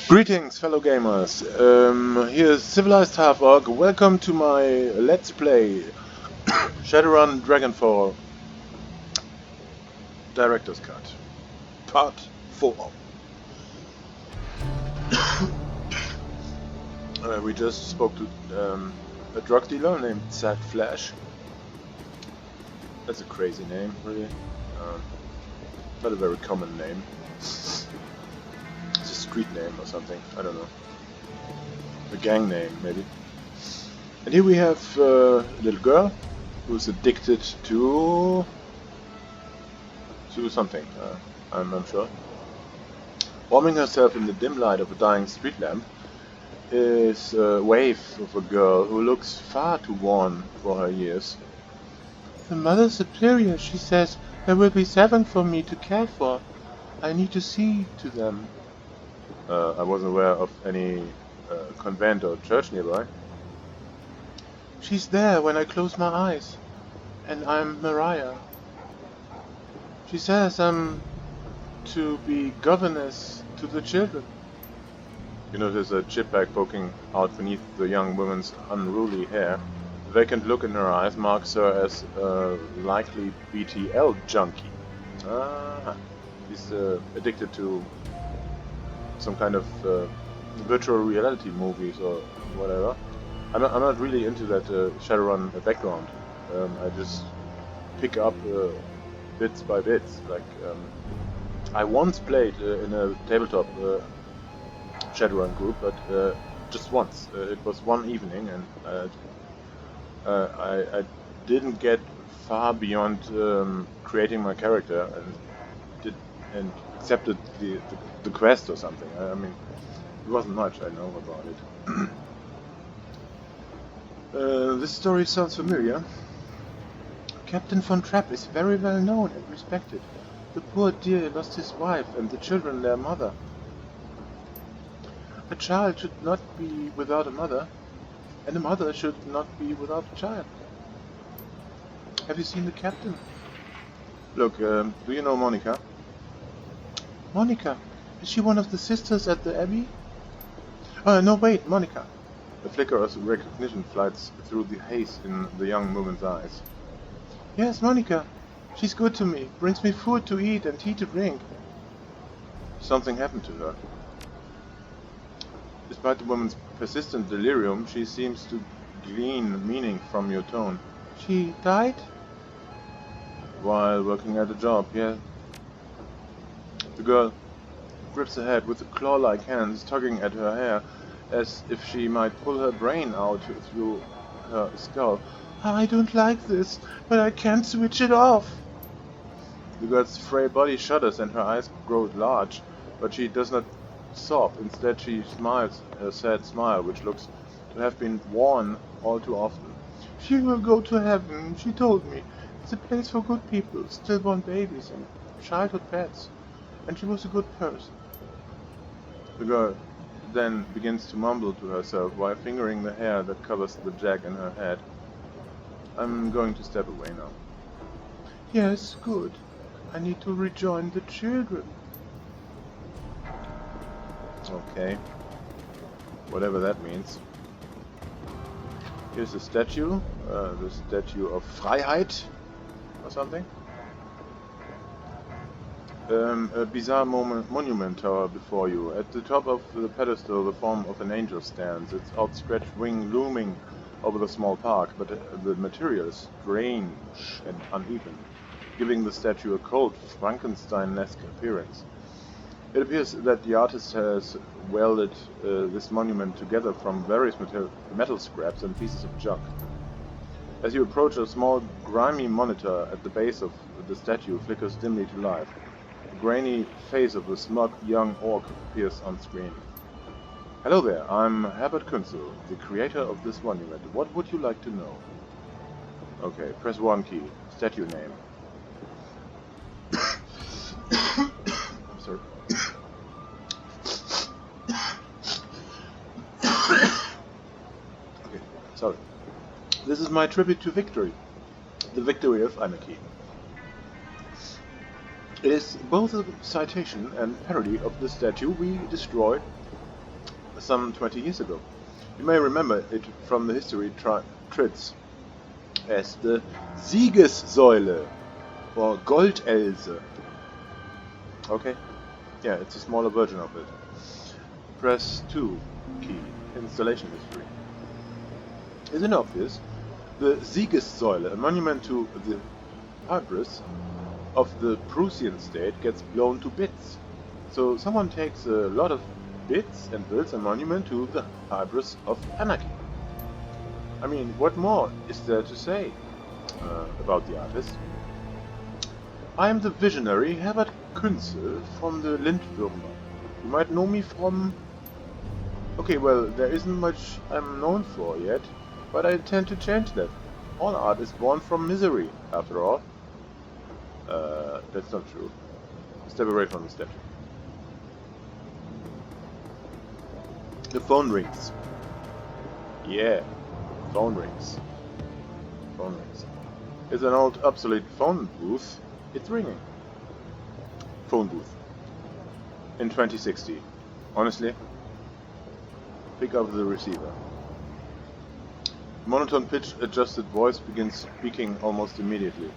Greetings, fellow gamers. Here's Civilized Half-Orc. Welcome to my Let's Play Shadowrun Dragonfall Director's Cut, Part 4. We just spoke to a drug dealer named Zack Flash. That's a crazy name, really. Not a very common name. It's a street name or something, I don't know. A gang name, maybe. And here we have a little girl who's addicted to something, I'm not sure. Warming herself in the dim light of a dying street lamp is a waif of a girl who looks far too worn for her years. The Mother Superior, she says, there will be 7 for me to care for. I need to see to them. I wasn't aware of any convent or church nearby. She's there when I close my eyes. And I'm Mariah. She says I'm to be governess to the children. You notice a chip bag poking out beneath the young woman's unruly hair. The vacant look in her eyes marks her as a likely BTL junkie. She's addicted to some kind of virtual reality movies or whatever. I'm not really into that Shadowrun background. I just pick up bits by bits. Like I once played in a tabletop Shadowrun group, but just once. It was one evening, and I didn't get far beyond creating my character and accepted the quest or something. I mean, it wasn't much I know about it. This story sounds familiar. Captain Von Trapp is very well known and respected. The poor dear lost his wife and the children their mother. A child should not be without a mother, and a mother should not be without a child. Have you seen the captain? Look, do you know Monica? Monica? Is she one of the sisters at the Abbey? No, wait, Monica. A flicker of recognition flies through the haze in the young woman's eyes. Yes, Monica. She's good to me, brings me food to eat and tea to drink. Something happened to her. Despite the woman's persistent delirium, she seems to glean meaning from your tone. She died? While working at a job, yeah. The girl grips her head with the claw-like hands tugging at her hair, as if she might pull her brain out through her skull. I don't like this, but I can't switch it off. The girl's frail body shudders and her eyes grow large, but she does not sob. Instead, she smiles a sad smile, which looks to have been worn all too often. She will go to heaven, she told me. It's a place for good people, stillborn babies and childhood pets. And she was a good person. The girl then begins to mumble to herself while fingering the hair that covers the jag in her head. I'm going to step away now. Yes, good. I need to rejoin the children. Okay. Whatever that means. Here's a statue. The statue of Freiheit or something. A bizarre monument tower before you. At the top of the pedestal, the form of an angel stands, its outstretched wing looming over the small park, but the material is strange and uneven, giving the statue a cold, Frankenstein-esque appearance. It appears that the artist has welded this monument together from various metal scraps and pieces of junk. As you approach, a small, grimy monitor at the base of the statue flickers dimly to life. The grainy face of a smug young orc appears on screen. Hello there, I'm Herbert Künzel, the creator of this monument. What would you like to know? Okay, press 1 key. Statue name. I'm sorry. Okay, sorry. This is my tribute to victory. The victory of anarchy. It is both a citation and parody of the statue we destroyed some 20 years ago. You may remember it from the history treads as the Siegessäule or Goldelse. Okay, yeah, it's a smaller version of it. Press 2 key, installation history. Isn't it obvious? The Siegessäule, a monument to the hybris of the Prussian state, gets blown to bits. So someone takes a lot of bits and builds a monument to the hybris of anarchy. I mean, what more is there to say about the artist? I am the visionary Herbert Künzel from the Lindwürmer. You might know me from... Okay, well, there isn't much I'm known for yet, but I intend to change that. All art is born from misery, after all. That's not true. Step away from the statue. The phone rings. Yeah, phone rings. Phone rings. It's an old obsolete phone booth. It's ringing. Phone booth. In 2060. Honestly, pick up the receiver. Monotone pitch adjusted voice begins speaking almost immediately.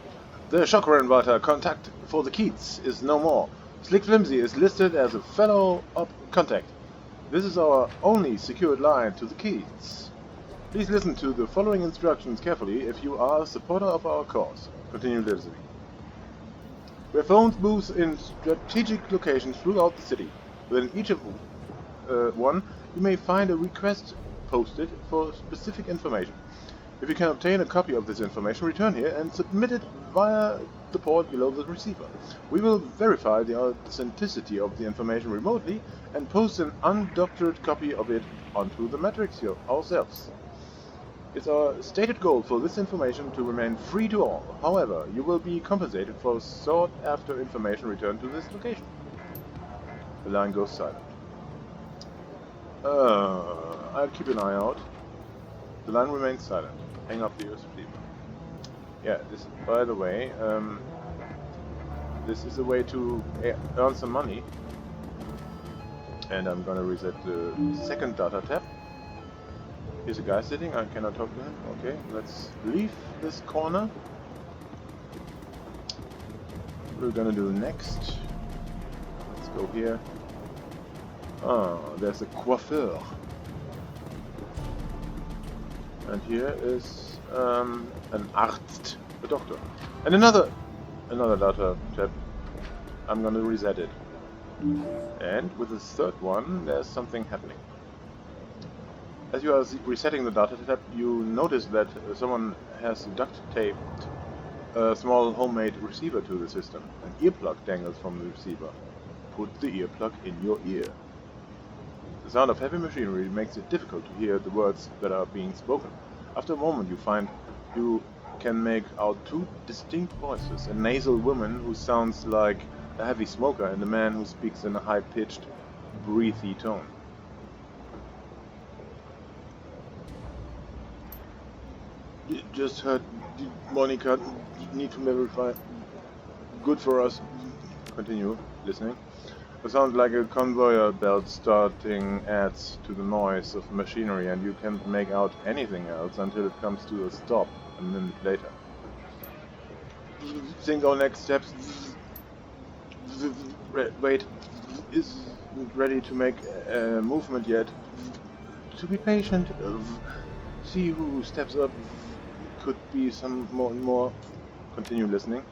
The Shadowrun contact for the Keats is no more. Slick Flimsy is listed as a follow-up contact. This is our only secured line to the Keats. Please listen to the following instructions carefully if you are a supporter of our cause. Continue listening. We have phone booths in strategic locations throughout the city. Within each of one, you may find a request posted for specific information. If you can obtain a copy of this information, return here and submit it via the port below the receiver. We will verify the authenticity of the information remotely and post an undoctored copy of it onto the Matrix ourselves. It's our stated goal for this information to remain free to all. However, you will be compensated for sought-after information returned to this location. The line goes silent. I'll keep an eye out. The line remains silent. Hang up the USB. Yeah, this, by the way, this is a way to earn some money. And I'm gonna reset the second data tab. Here's a guy sitting, I cannot talk to him. Okay, let's leave this corner. What we're gonna do next. Let's go here. Oh, there's a coiffeur. And here is an Arzt, a doctor. And another data tab. I'm gonna reset it. And with the third one, there's something happening. As you are resetting the data tab, you notice that someone has duct taped a small homemade receiver to the system. An earplug dangles from the receiver. Put the earplug in your ear. The sound of heavy machinery makes it difficult to hear the words that are being spoken. After a moment, you find you can make out two distinct voices: a nasal woman who sounds like a heavy smoker and a man who speaks in a high-pitched, breathy tone. Just heard Monica, need to verify. Good for us. Continue listening. It sounds like a conveyor belt starting adds to the noise of machinery, and you can't make out anything else until it comes to a stop a minute later. Think our next steps. Wait, isn't ready to make a movement yet. To be patient. See who steps up. Could be some more. Continue listening.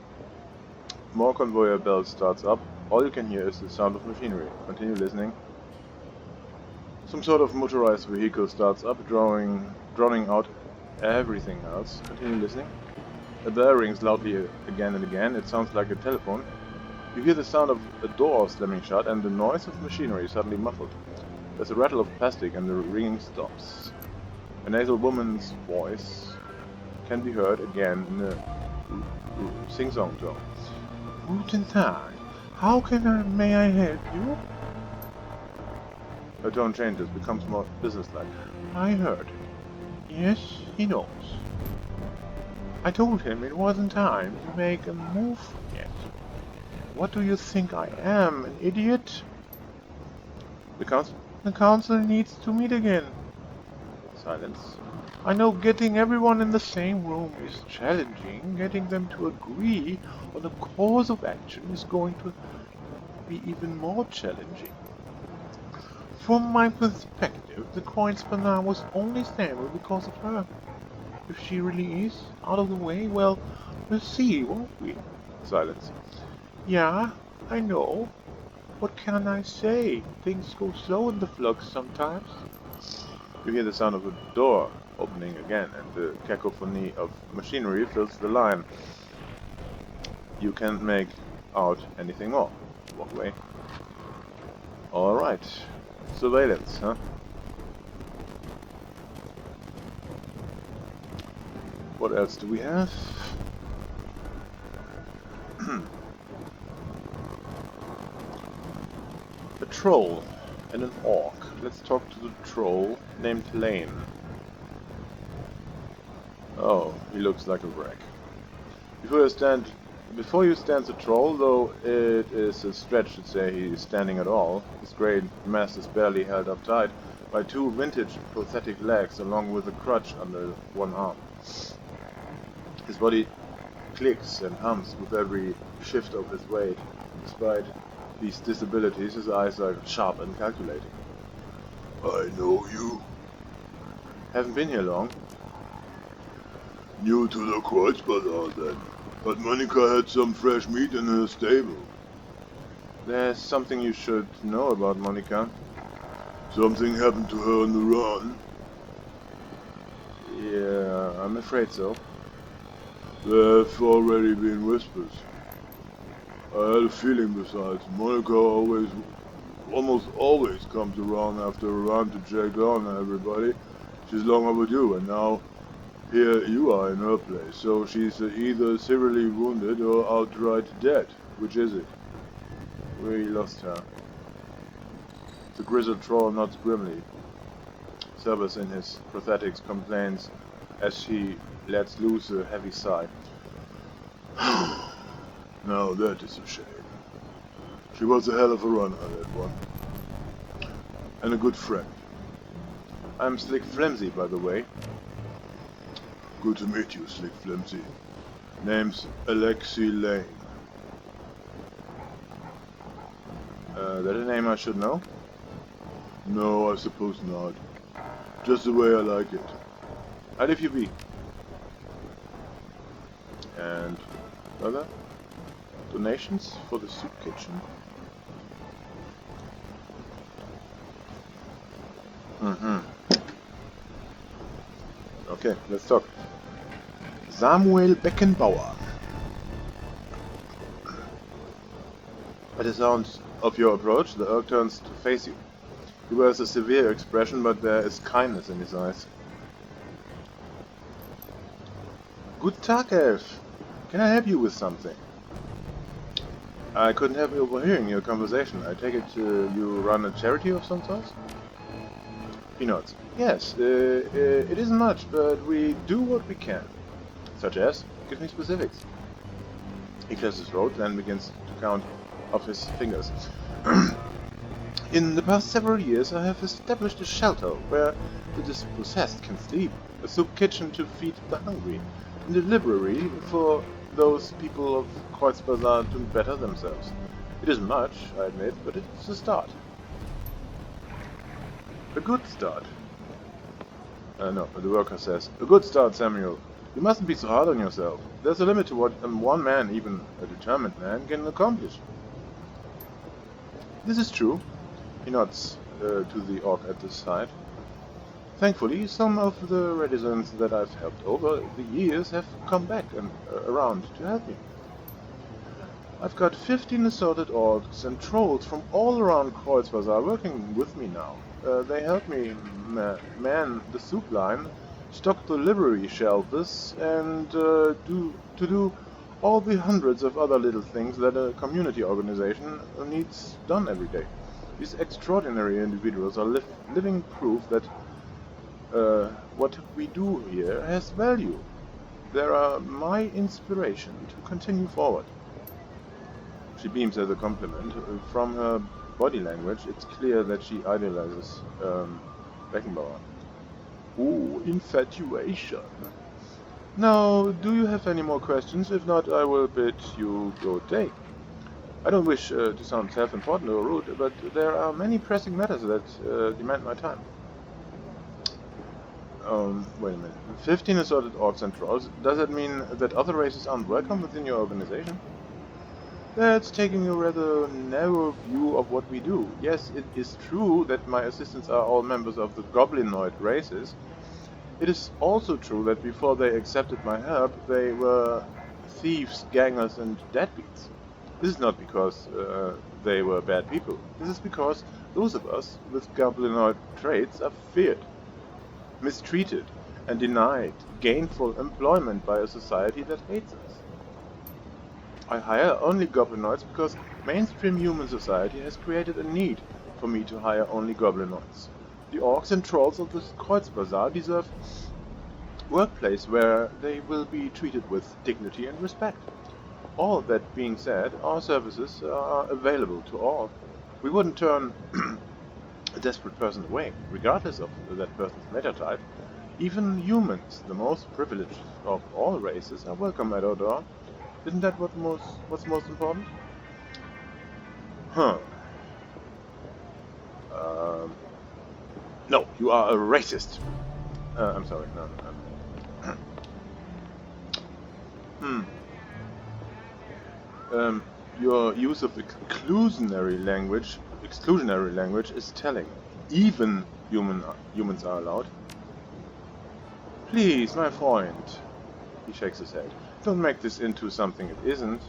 More conveyor belt starts up. All you can hear is the sound of machinery. Continue listening. Some sort of motorized vehicle starts up, drowning out everything else. Continue listening. A bell rings loudly again and again. It sounds like a telephone. You hear the sound of a door slamming shut and the noise of machinery suddenly muffled. There's a rattle of plastic and the ringing stops. A nasal woman's voice can be heard again in a sing-song tone. Guten Tag. How may I help you? Her tone changes, becomes more businesslike. I heard. Yes, he knows. I told him it wasn't time to make a move yet. What do you think I am, an idiot? Becomes The council needs to meet again. Silence. I know getting everyone in the same room is challenging. Getting them to agree on a course of action is going to be even more challenging. From my perspective, the Coins Bazaar was only stable because of her. If she really is out of the way, well, we'll see, won't we? Silence. Yeah, I know. What can I say? Things go slow in the flux sometimes. You hear the sound of a door opening again, and the cacophony of machinery fills the line. You can't make out anything more. Walk away. Alright. Surveillance, huh? What else do we have? A troll and an orc. Let's talk to the troll named Lane. Oh, he looks like a wreck. Before you stand the troll, though it is a stretch to say he is standing at all, his grey mass is barely held up tight by two vintage prosthetic legs along with a crutch under one arm. His body clicks and hums with every shift of his weight. Despite these disabilities, his eyes are sharp and calculating. I know you. Haven't been here long. New to the Kreuzbazaar then. But Monica had some fresh meat in her stable. There's something you should know about Monica. Something happened to her on the run. Yeah, I'm afraid so. There have already been whispers. I had a feeling besides. Monica almost always comes around after a run to check on everybody. She's long overdue, and now here you are in her place. So she's either severely wounded or outright dead. Which is it? We lost her. The grizzled troll nods grimly. Cerberus in his prosthetics complains as he lets loose a heavy sigh. Now that is a shame. She was a hell of a runner, that one. And a good friend. I'm Slick Flimsy, by the way. Good to meet you, Slick Flimsy. Name's Alexei Lane. That a name I should know? No, I suppose not. Just the way I like it. How live you be? And other donations for the soup kitchen. Okay, let's talk. Samuel Beckenbauer. At the sound of your approach, the Urk turns to face you. He wears a severe expression, but there is kindness in his eyes. Good Tag, Elf. Can I help you with something? I couldn't help overhearing your conversation. I take it you run a charity of some sort? He nods. Yes, it isn't much, but we do what we can. Such as? Give me specifics. He clears his throat and begins to count off his fingers. In the past several years I have established a shelter where the dispossessed can sleep, a soup kitchen to feed the hungry, and a library for those people of Kreuzbazaar to better themselves. It isn't much, I admit, but it's a start. A good start. No, the worker says. A good start, Samuel. You mustn't be so hard on yourself. There's a limit to what one man, even a determined man, can accomplish. This is true. He nods to the orc at his side. Thankfully, some of the residents that I've helped over the years have come back and around to help me. I've got 15 assorted orcs and trolls from all around Kreuzbazaar working with me now. They help me man the soup line, stock the library shelves, and do all the hundreds of other little things that a community organization needs done every day. These extraordinary individuals are living proof that what we do here has value. They are my inspiration to continue forward. She beams as a compliment. From her body language, it's clear that she idolizes Beckenbauer. Ooh, infatuation. Now, do you have any more questions? If not, I will bid you good day. I don't wish to sound self-important or rude, but there are many pressing matters that demand my time. Wait a minute. 15 assorted orcs and trolls. Does that mean that other races aren't welcome within your organization? That's taking a rather narrow view of what we do. Yes, it is true that my assistants are all members of the goblinoid races. It is also true that before they accepted my help, they were thieves, gangers, and deadbeats. This is not because they were bad people. This is because those of us with goblinoid traits are feared, mistreated, and denied gainful employment by a society that hates us. I hire only goblinoids because mainstream human society has created a need for me to hire only goblinoids. The orcs and trolls of this Kreuzbazaar deserve a workplace where they will be treated with dignity and respect. All that being said, our services are available to all. We wouldn't turn a desperate person away, regardless of that person's meta type. Even humans, the most privileged of all races, are welcome at our door. Isn't that what's most important? Huh. No, you are a racist. I'm sorry, no. Your use of exclusionary language is telling. Even humans are allowed. Please, my friend. He shakes his head. Don't make this into something it isn't.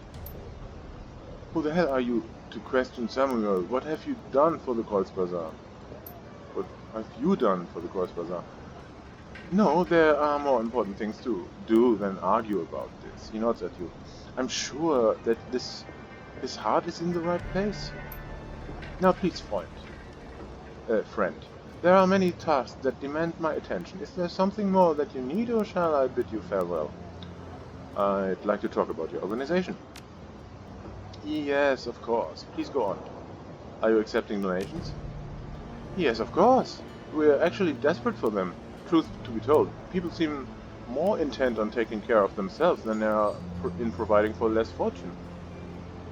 Who the hell are you to question Samuel? What have you done for the Kreuzbazaar? What have you done for the Kreuzbazaar? No, there are more important things to do than argue about this. He nods at you. I'm sure that his heart is in the right place. Now please, friend. There are many tasks that demand my attention. Is there something more that you need, or shall I bid you farewell? I'd like to talk about your organization. Yes, of course. Please go on. Are you accepting donations? Yes, of course. We're actually desperate for them. Truth to be told, people seem more intent on taking care of themselves than they are in providing for less fortune.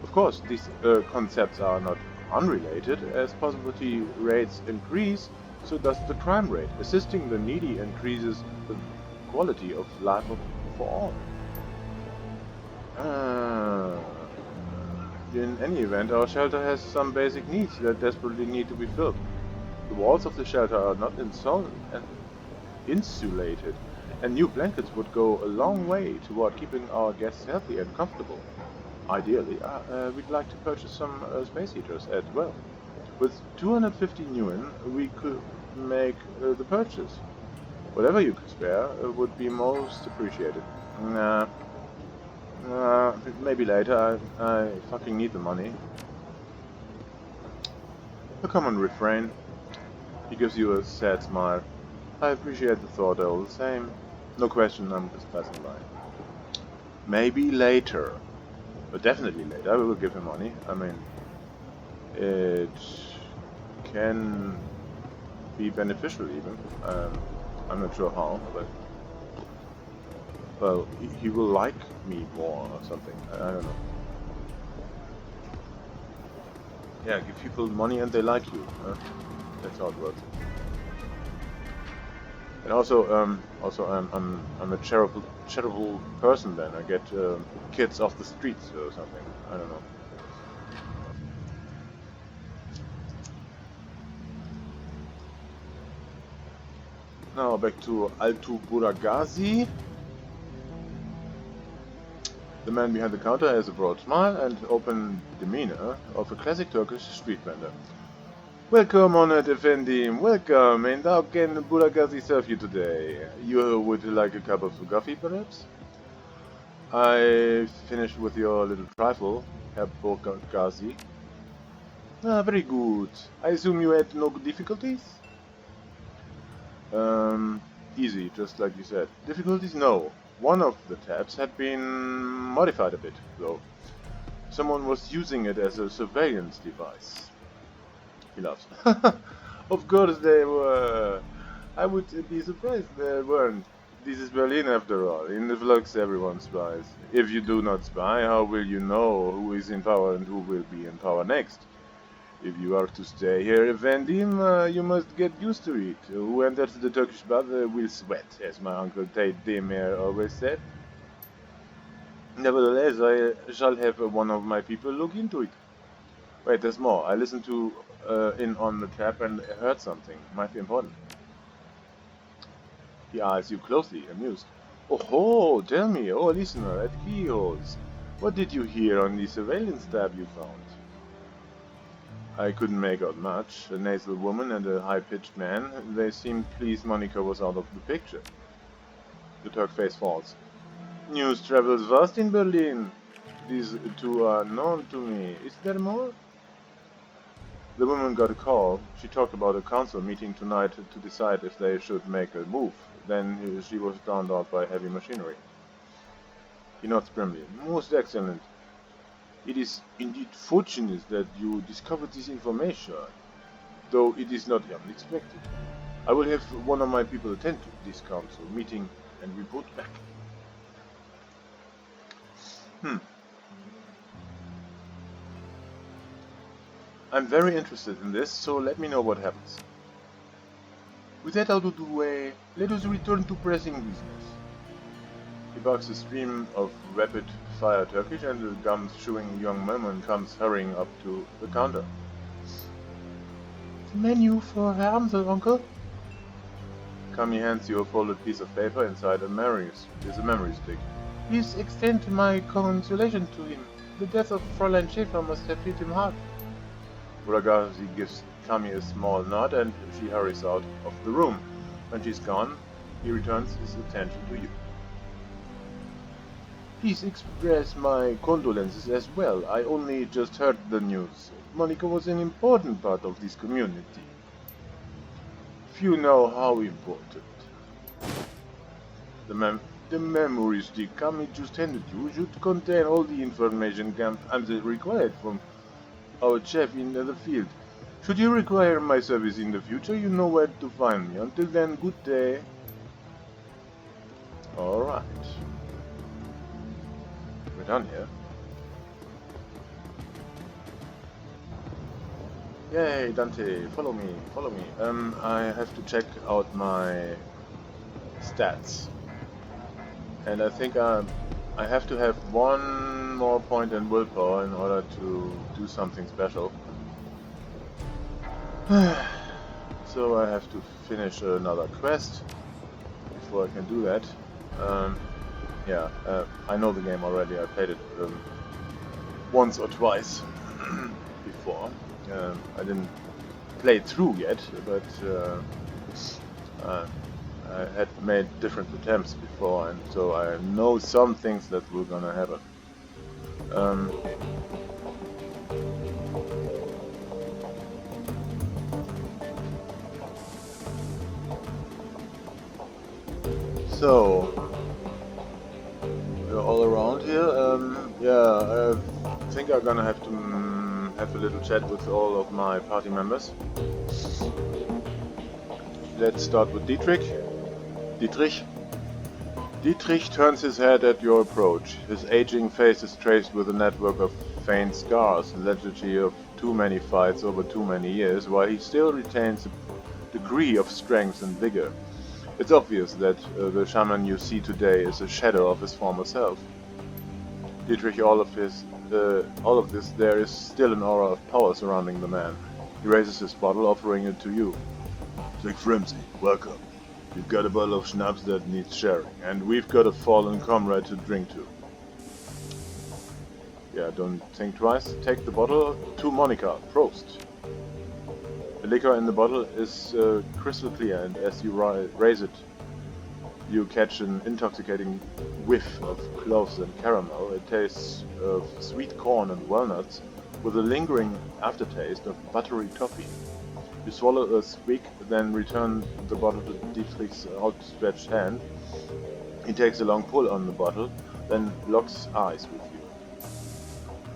Of course, these concepts are not unrelated. As poverty rates increase, so does the crime rate. Assisting the needy increases the quality of life for all. In any event, our shelter has some basic needs that desperately need to be filled. The walls of the shelter are not insulated, and new blankets would go a long way toward keeping our guests healthy and comfortable. Ideally, we'd like to purchase some space heaters as well. With 250 yuan, we could make the purchase. Whatever you could spare would be most appreciated. Maybe later. I fucking need the money. A common refrain. He gives you a sad smile. I appreciate the thought all the same. No question, I'm just passing by. Maybe later. But definitely later, I will give him money. I mean, it can be beneficial even. I'm not sure how, but... Well, he will like me more or something. I don't know. Yeah, give people money and they like you. That's how it works. And also, I'm a charitable person. Then I get kids off the streets or something. I don't know. Now back to burakgazi. The man behind the counter has a broad smile and open demeanor of a classic Turkish street vendor. Welcome, honored Effendi, welcome, and how can burakgazi serve you today? You would like a cup of coffee, perhaps? I finished with your little trifle, Herr burakgazi. Ah, very good. I assume you had no difficulties? Easy, just like you said. Difficulties? No. One of the tabs had been modified a bit, though. Someone was using it as a surveillance device. He laughs. Of course they were. I would be surprised they weren't. This is Berlin after all. In the flux everyone spies. If you do not spy, how will you know who is in power and who will be in power next? If you are to stay here, Efendim, you must get used to it. Who enters the Turkish bath will sweat, as my uncle Tate Demir always said. Nevertheless, I shall have one of my people look into it. Wait, there's more. I listened to in on the tap and heard something. Might be important. He eyes you closely, amused. Oh ho, tell me, oh listener, at keyholes. What did you hear on the surveillance tab you found? I couldn't make out much. A nasal woman and a high-pitched man. They seemed pleased Monica was out of the picture. The Turk face falls. News travels fast in Berlin. These two are known to me. Is there more? The woman got a call. She talked about a council meeting tonight to decide if they should make a move. Then she was drowned out by heavy machinery. He nods grimly. Most excellent. It is indeed fortunate that you discovered this information, though it is not unexpected. I will have one of my people attend to this council meeting and report back. I'm very interested in this, so let me know what happens. With that out of the way, let us return to pressing business. He barks a stream of rapid-fire Turkish, and the gum-chewing young woman comes hurrying up to the counter. The menu for Hamza, uncle. Kami hands you a folded piece of paper. Inside a memory stick. Please extend my congratulations to him. The death of Fräulein Schäfer must have hit him hard. Burakgazi gives Kami a small nod and she hurries out of the room. When she's gone, he returns his attention to you. Please express my condolences as well. I only just heard the news. Monica was an important part of this community. Few know how important. The memory stick Kami just handed you should contain all the information required from our chef in the field. Should you require my service in the future, you know where to find me. Until then, good day. Alright. We're done here. Yay, Dante, follow me. I have to check out my stats. And I think I have to have one more point in willpower in order to do something special. So I have to finish another quest before I can do that. I know the game already. I played it once or twice before. I didn't play it through yet, but I had made different attempts before, and so I know some things that were gonna happen. So we're all around here. I think I'm gonna have to have a little chat with all of my party members. Let's start with Dietrich. Dietrich turns his head at your approach. His aging face is traced with a network of faint scars, a legacy of too many fights over too many years, while he still retains a degree of strength and vigor. It's obvious that the shaman you see today is a shadow of his former self. Dietrich, all of this, there is still an aura of power surrounding the man. He raises his bottle, offering it to you. Sieg Frimsey, welcome. You've got a bottle of schnapps that needs sharing, and we've got a fallen comrade to drink to. Yeah, don't think twice. Take the bottle to Monica. Prost. The liquor in the bottle is crystal clear, and as you raise it, you catch an intoxicating whiff of cloves and caramel. It tastes of sweet corn and walnuts, with a lingering aftertaste of buttery toffee. You swallow a swig, then return the bottle to Dietrich's outstretched hand. He takes a long pull on the bottle, then locks eyes with you.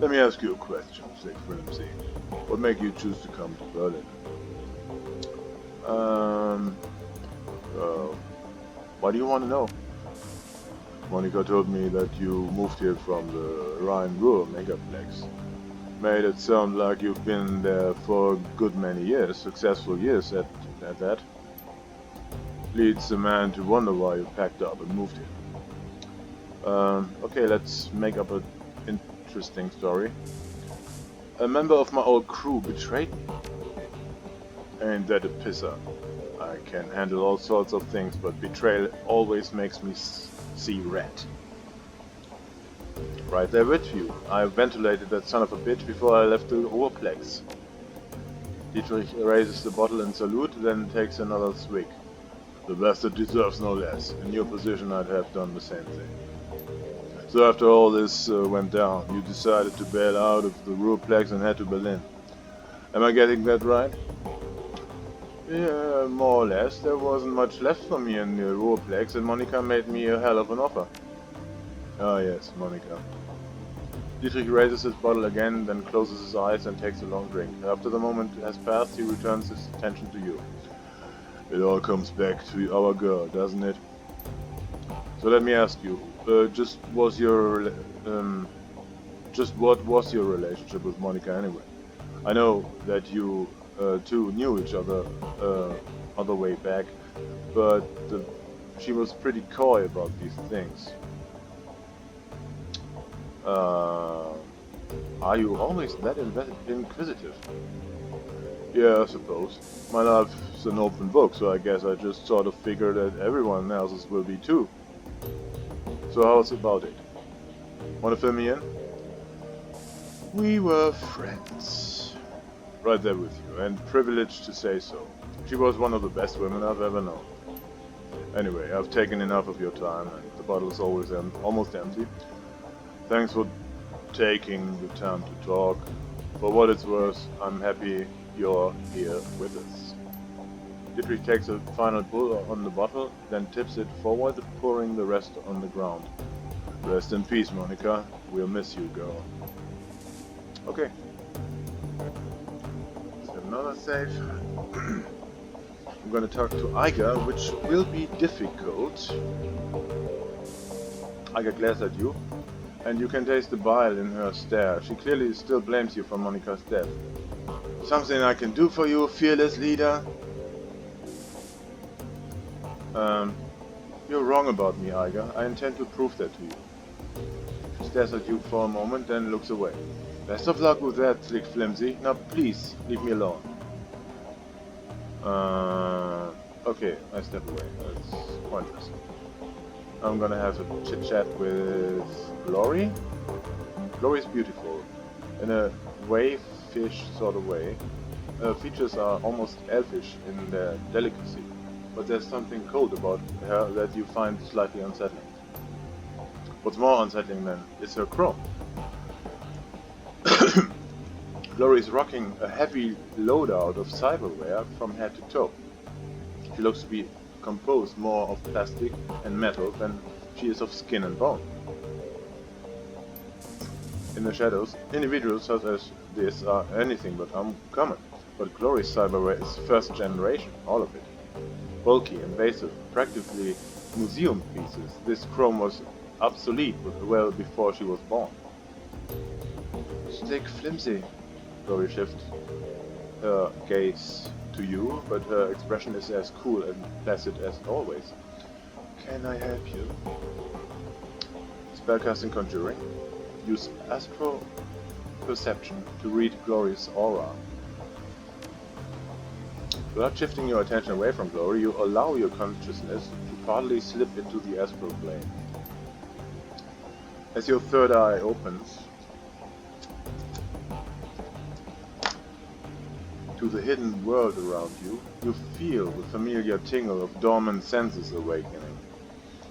Let me ask you a question, said Flimsy. What made you choose to come to Berlin? Um, uh, why do you want to know? Monica told me that you moved here from the Rhine-Ruhr megaplex. Made it sound like you've been there for a good many years, successful years at that. Leads a man to wonder why you packed up and moved here. Okay, let's make up an interesting story. A member of my old crew betrayed me. Ain't that a pisser? I can handle all sorts of things, but betrayal always makes me see red. Right there with you. I ventilated that son of a bitch before I left the Ruhrplex. Dietrich raises the bottle in salute, then takes another swig. The bastard deserves no less. In your position I'd have done the same thing. So after all this went down, you decided to bail out of the Ruhrplex and head to Berlin. Am I getting that right? Yeah, more or less. There wasn't much left for me in the Ruhrplex, and Monica made me a hell of an offer. Ah yes, Monica. Dietrich raises his bottle again, then closes his eyes and takes a long drink. After the moment has passed, he returns his attention to you. It all comes back to our girl, doesn't it? So let me ask you, just what was your relationship with Monica anyway? I know that you two knew each other other way back, but she was pretty coy about these things. Are you always that inquisitive? Yeah, I suppose. My life's an open book, so I guess I just sort of figured that everyone else's will be too. So how's about it? Wanna fill me in? We were friends. Right there with you, and privileged to say so. She was one of the best women I've ever known. Anyway, I've taken enough of your time, and the bottle is always almost empty. Thanks for taking the time to talk. For what it's worth, I'm happy you're here with us. Dietrich takes a final pull on the bottle, then tips it forward, pouring the rest on the ground. Rest in peace, Monica. We'll miss you, girl. Okay. Another save. I'm gonna talk to Iga, which will be difficult. Iga glares at you, and you can taste the bile in her stare. She clearly still blames you for Monica's death. Something I can do for you, fearless leader? You're wrong about me, Iga. I intend to prove that to you. She stares at you for a moment, then looks away. Best of luck with that, Slick Flimsy. Now please, leave me alone. Okay, I step away. That's pointless. I'm gonna have a chit-chat with Glory. Glory's beautiful. In a wave-fish sort of way. Her features are almost elfish in their delicacy. But there's something cold about her that you find slightly unsettling. What's more unsettling then is her chrome. Glory is rocking a heavy loadout of cyberware from head to toe. She looks to be composed more of plastic and metal than she is of skin and bone. In the shadows, individuals such as this are anything but uncommon, but Glory's cyberware is first generation, all of it. Bulky, invasive, practically museum pieces. This chrome was obsolete well before she was born. Slick Flimsy. Glory shifts her gaze to you, but her expression is as cool and placid as always. Can I help you? Spellcasting Conjuring. Use Astro Perception to read Glory's aura. Without shifting your attention away from Glory, you allow your consciousness to partly slip into the astral plane. As your third eye opens to the hidden world around you, you feel the familiar tingle of dormant senses awakening.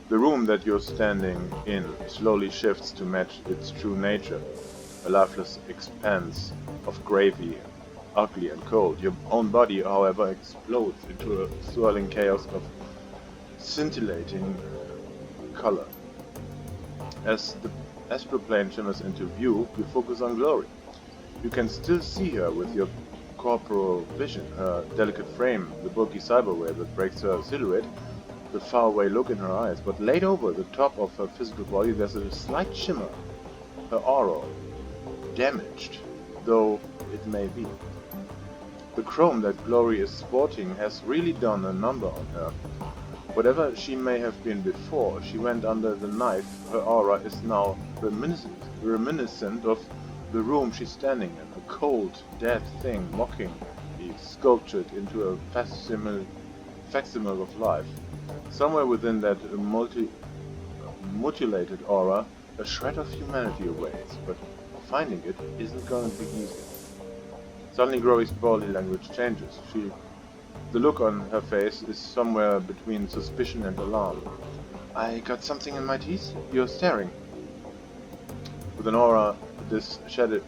The room that you're standing in slowly shifts to match its true nature, a lifeless expanse of gravy, ugly and cold. Your own body, however, explodes into a swirling chaos of scintillating color. As the astroplane shimmers into view, you focus on Glory. You can still see her with your corporal vision, her delicate frame, the bulky cyberware that breaks her silhouette, the faraway look in her eyes, but laid over the top of her physical body there's a slight shimmer, her aura, damaged, though it may be. The chrome that Glory is sporting has really done a number on her. Whatever she may have been before she went under the knife, her aura is now reminiscent of the room she's standing in, a cold, dead thing mockingly sculptured into a facsimile of life. Somewhere within that mutilated aura, a shred of humanity awaits, but finding it isn't going to be easy. Suddenly Glory's body language changes. The look on her face is somewhere between suspicion and alarm. I got something in my teeth? You're staring. With an aura this shredded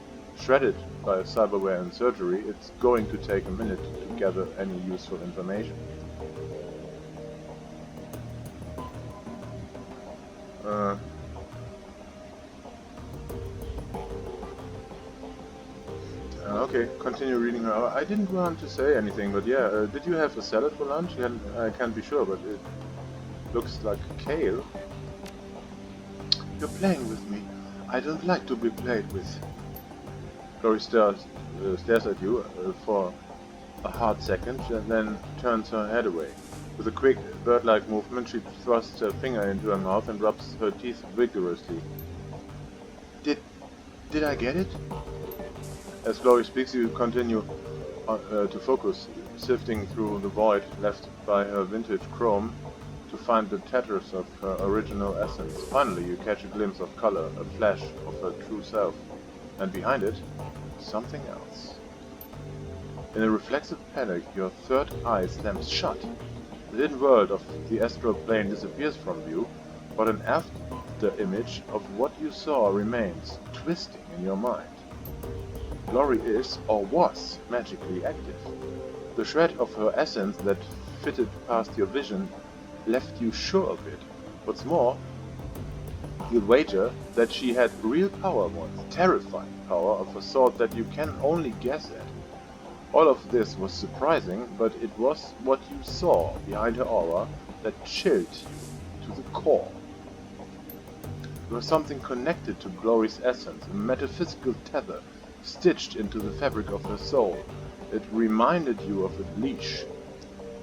by cyberware and surgery, it's going to take a minute to gather any useful information. Okay, continue reading her. I didn't want to say anything, but yeah, did you have a salad for lunch? I can't be sure, but it looks like kale. You're playing with me. I don't like to be played with. Glory stares at you for a hard second and then turns her head away. With a quick, bird-like movement, she thrusts her finger into her mouth and rubs her teeth vigorously. Did I get it? As Glory speaks, you continue to focus, sifting through the void left by her vintage chrome to find the tatters of her original essence. Finally, you catch a glimpse of color, a flash of her true self, and behind it, something else. In a reflexive panic, your third eye slams shut. The hidden world of the astral plane disappears from view, but an after image of what you saw remains, twisting in your mind. Glory is, or was, magically active. The shred of her essence that fitted past your vision left you sure of it. What's more, you'd wager that she had real power once, terrifying power of a sort that you can only guess at. All of this was surprising, but it was what you saw behind her aura that chilled you to the core. There was something connected to Glory's essence, a metaphysical tether stitched into the fabric of her soul. It reminded you of a leash.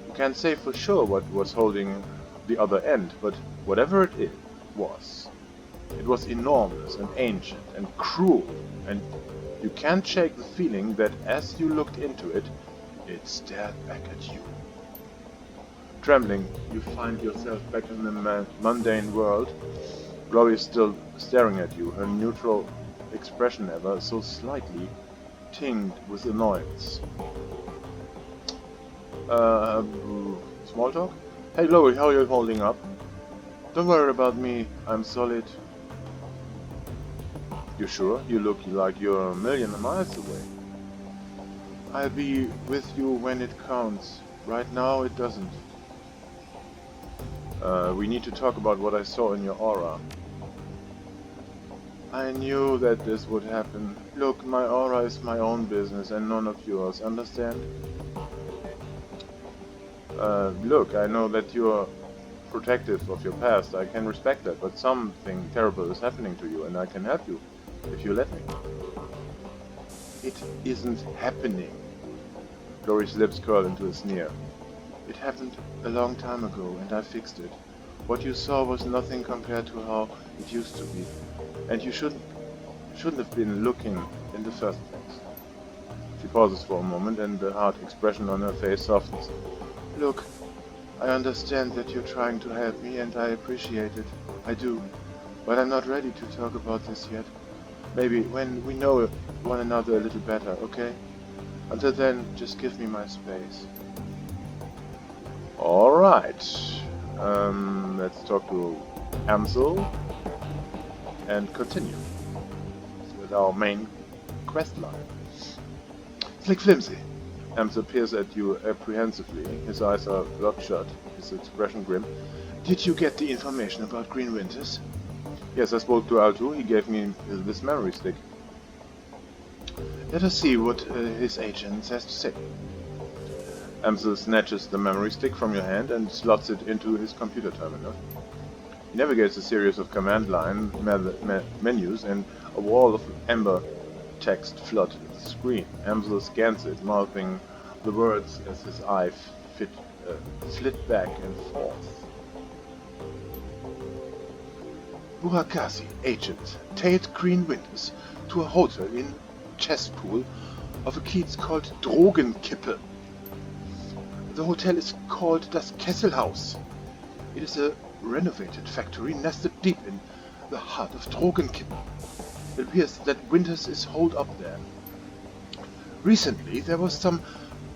You can't say for sure what was holding the other end, but whatever it was enormous and ancient and cruel, and you can't shake the feeling that as you looked into it, it stared back at you. Trembling, you find yourself back in the mundane world. Glory is still staring at you, her neutral expression ever so slightly tinged with annoyance. Small talk? Hey Glory, how are you holding up? Don't worry about me, I'm solid. You sure? You look like you're a million miles away. I'll be with you when it counts. Right now it doesn't. We need to talk about what I saw in your aura. I knew that this would happen. Look, my aura is my own business and none of yours, understand? Look, I know that you're protective of your past, I can respect that, but something terrible is happening to you and I can help you, if you let me. It isn't happening. Glory's lips curl into a sneer. It happened a long time ago and I fixed it. What you saw was nothing compared to how it used to be. And you shouldn't have been looking in the first place. She pauses for a moment and the hard expression on her face softens. Look, I understand that you're trying to help me and I appreciate it. I do. But I'm not ready to talk about this yet. Maybe when we know one another a little better, okay? Until then, just give me my space. Alright. Let's talk to Amsel and continue with our main quest line. Slick Flimsy. Amsel peers at you apprehensively. His eyes are bloodshot, his expression grim. Did you get the information about Green Winters? Yes, I spoke to Al too. He gave me this memory stick. Let us see what his agent has to say. Amsel snatches the memory stick from your hand and slots it into his computer terminal. He navigates a series of command line menus and a wall of amber text flooded the screen. Amsel scans it, mouthing the words as his eye flit back and forth. Burakgazi, agent, tailed Green Winters to a hotel in Chesspool of a Kiez called Drogenkippe. The hotel is called Das Kesselhaus. It is a renovated factory nested deep in the heart of Drogenkippe. It appears that Winters is holed up there. Recently, there was some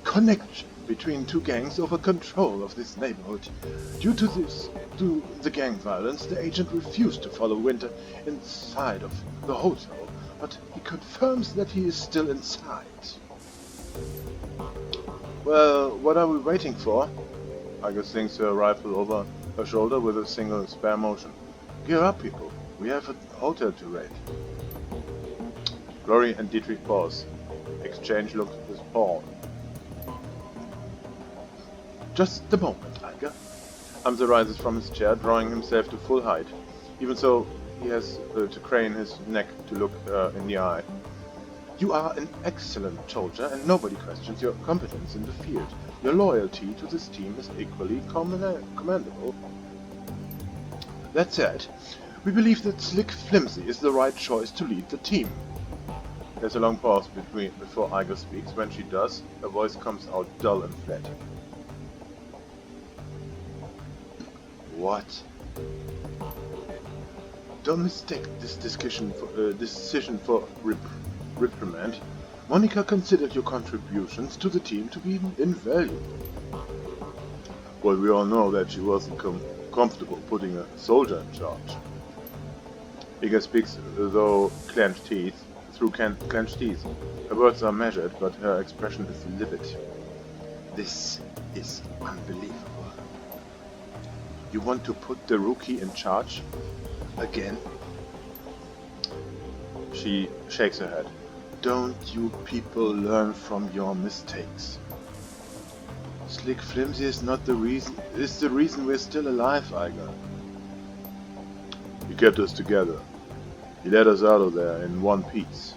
connection between two gangs over control of this neighborhood. Due to the gang violence, the agent refused to follow Winter inside of the hotel, but he confirms that he is still inside. Well, what are we waiting for? Iga slings her rifle over her shoulder with a single spare motion. Gear up, people. We have a hotel to raid. Glory and Dietrich pause. Exchange looks appalled. Just a moment, Iga. Amsel rises from his chair, drawing himself to full height. Even so, he has to crane his neck to look in the eye. You are an excellent soldier, and nobody questions your competence in the field. Your loyalty to this team is equally commendable. That said, we believe that Slick Flimsy is the right choice to lead the team. There's a long pause before Iga speaks. When she does, her voice comes out dull and flat. What? Don't mistake this decision for reprimand. Monica considered your contributions to the team to be invaluable. Well, we all know that she wasn't comfortable putting a soldier in charge. Iga speaks through clenched teeth. Her words are measured, but her expression is livid. This is unbelievable. You want to put the rookie in charge? Again? She shakes her head. Don't you people learn from your mistakes? Slick Flimsy is not the reason. It's the reason we're still alive, Iga. He kept us together. He led us out of there in one piece.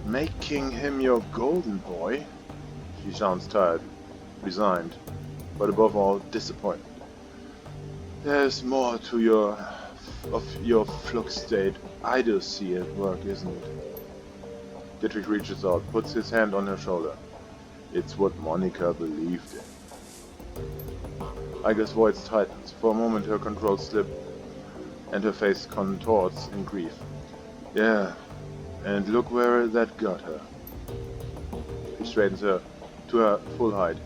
Making him your golden boy? She sounds tired, resigned, but above all, disappointed. There's more to your flux state idiocy at work, isn't it? Dietrich reaches out, puts his hand on her shoulder. It's what Monica believed in. Iga's voice tightens. For a moment her control slips and her face contorts in grief. Yeah, and look where that got her. He straightens her to her full height.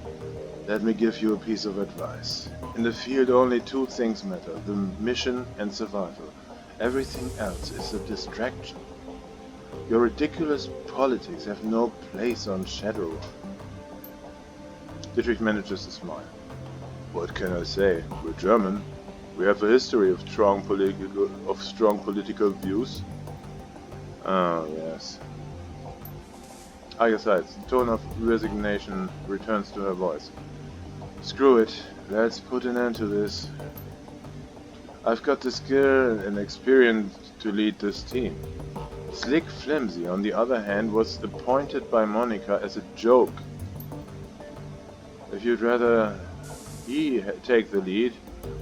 Let me give you a piece of advice. In the field only two things matter, the mission and survival. Everything else is a distraction. Your ridiculous politics have no place on Shadowrun. Dietrich manages to smile. What can I say? We're German. We have a history of strong political views. Ah, yes. Iga sighs. The tone of resignation returns to her voice. Screw it. Let's put an end to this. I've got the skill and experience to lead this team. Slick Flimsy, on the other hand, was appointed by Monica as a joke. If you'd rather he take the lead,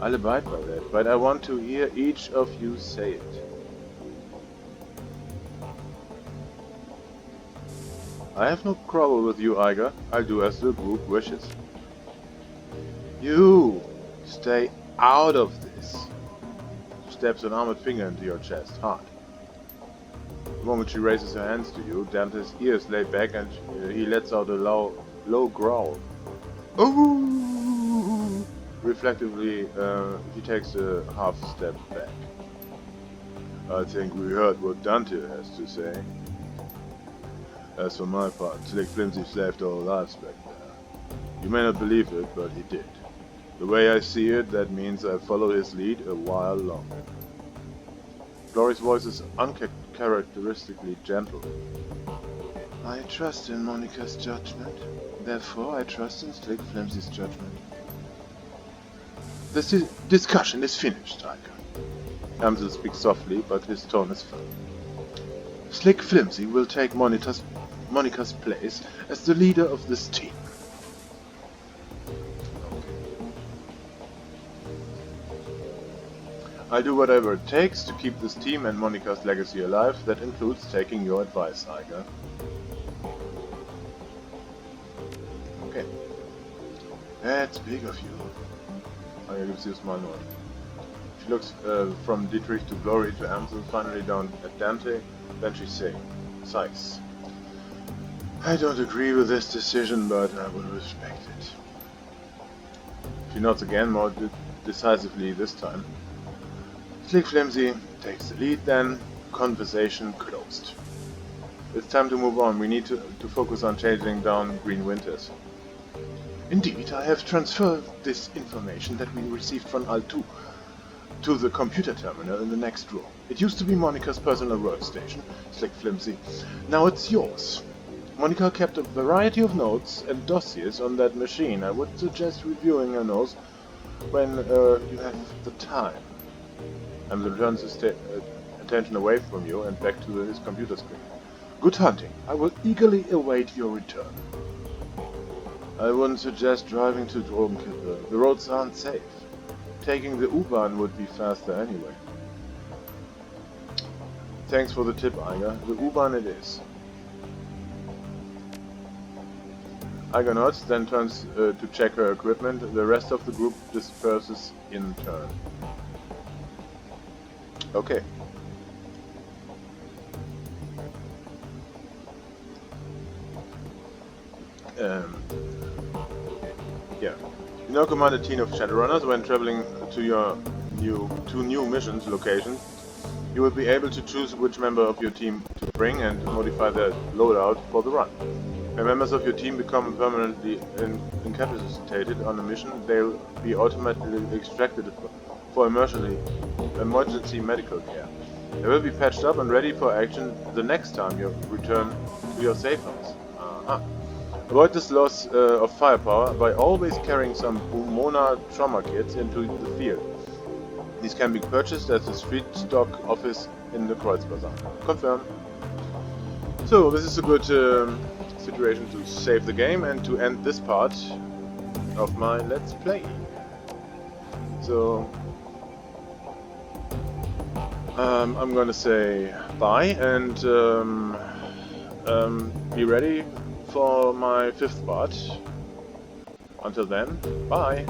I'll abide by that, but I want to hear each of you say it. I have no quarrel with you, Iga. I'll do as the group wishes. You stay out of this. She stabs an armored finger into your chest, hard. The moment she raises her hands to you, Dante's ears lay back and he lets out a low growl. Oh! Reflectively, he takes a half step back. I think we heard what Dante has to say. As for my part, Slick Flimsy saved our lives back there. You may not believe it, but he did. The way I see it, that means I follow his lead a while longer. Glory's voice is uncharacteristically gentle. I trust in Monica's judgment. Therefore, I trust in Slick Flimsy's judgment. This discussion is finished, Tiger. Amsel speaks softly, but his tone is firm. Slick Flimsy will take Monica's place as the leader of this team. I'll do whatever it takes to keep this team and Monica's legacy alive. That includes taking your advice, Iger. Okay. That's big of you. Iger gives you a small nod. She looks from Dietrich to Glory to Amsel, finally down at Dante. Then she sighs. I don't agree with this decision, but I will respect it. She nods again, more decisively this time. Slick Flimsy takes the lead then. Conversation closed. It's time to move on. We need to focus on chasing down Green Winters. Indeed, I have transferred this information that we received from Al2 to the computer terminal in the next room. It used to be Monica's personal workstation, Slick Flimsy. Now it's yours. Monica kept a variety of notes and dossiers on that machine. I would suggest reviewing your notes when you have the time. Amsel turns his attention away from you and back to his computer screen. Good hunting. I will eagerly await your return. I wouldn't suggest driving to Drogenkippe. The roads aren't safe. Taking the U-Bahn would be faster anyway. Thanks for the tip, Iger. The U-Bahn it is. Iger nods, then turns to check her equipment. The rest of the group disperses in turn. Okay. Yeah. You now command a team of Shadowrunners. When traveling to your two new missions locations, you will be able to choose which member of your team to bring and modify their loadout for the run. When members of your team become permanently incapacitated on a mission, they'll be automatically extracted for emergency medical care. They will be patched up and ready for action the next time you return to your safe house. Avoid this loss of firepower by always carrying some Mona trauma kits into the field. These can be purchased at the street stock office in the Kreuzbazaar. Confirm. So this is a good situation to save the game and to end this part of my Let's Play. So I'm gonna say bye and be ready for my 5th part. Until then, bye!